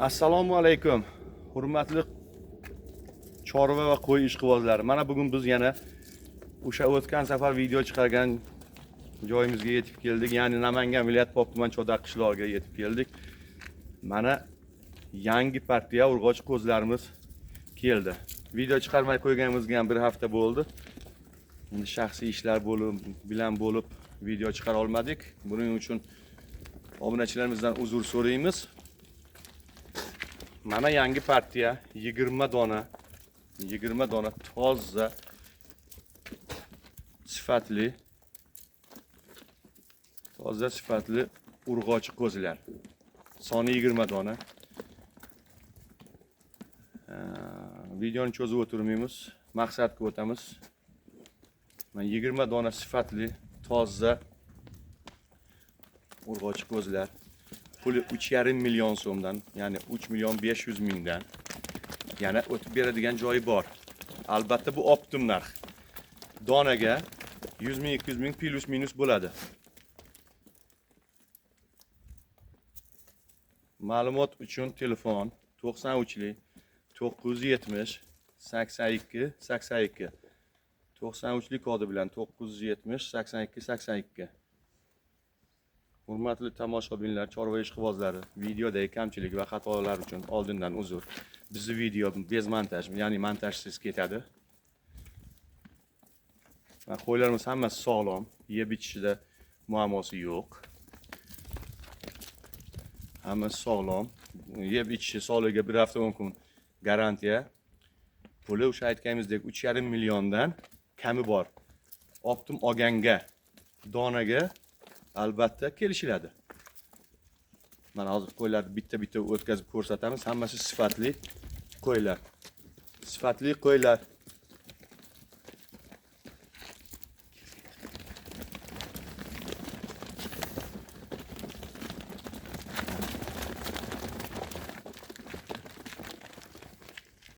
Assalomu alaykum. Hurmatli chorva va qo'y ishqibozlari. Mana bugun biz yana o'sha o'tgan safar video chiqargan joyimizga yetib keldik. Ya'ni Namangan viloyat Pop tuman Chodaq qishlog'iga yetib keldik. Mana yangi partiya urg'och qo'zlarimiz keldi. Video chiqarmay qo'yganimizga ham bir hafta bo'ldi. Endi shaxsiy ishlar bilan bo'lib video chiqara olmadik. Buning uchun obunachilarimizdan uzr so'raymiz. Mana yangi partiya 20 dona toza sifatli urg'ochi qo'zilar. Soni 20 dona. Videoni cho'zib o'tirmaymiz, maqsadga o'tamiz. Mana 20 dona sifatli toza urg'ochi qo'zilar. Puli 3,5 million so'mdan, ya'ni 3,5 million dan yana o'tib beradigan joyi bor. Albatta bu optim narx. Donaga 100 ming, 200 ming plus minus bo'ladi. Ma'lumot uchun telefon 93 970 82 82 93 kodi bilan 970 82 82. Hurmatli tomoshabinlar, chorva ishqibozlari, videodagi kamchilik va xatolar uchun oldindan uzr. Bizning video bez montaj, ya'ni montajsiz ketadi. Va qo'ylarimiz hammasi sog'lom, yeb ichishida muammosi yo'q. Hammasi sog'lom, yeb ichishi sog'ligiga bir hafta 10 kun garantiya. Puli o'sha aytganimizdek 3,5 milliondan kami bor. Optim olganga, donaga albatta kelishiladi. Mana hozir qo'ylarni bitta-bitta o'tkazib ko'rsatamiz. Hammasi sifatli qo'ylar. Sifatli qo'ylar.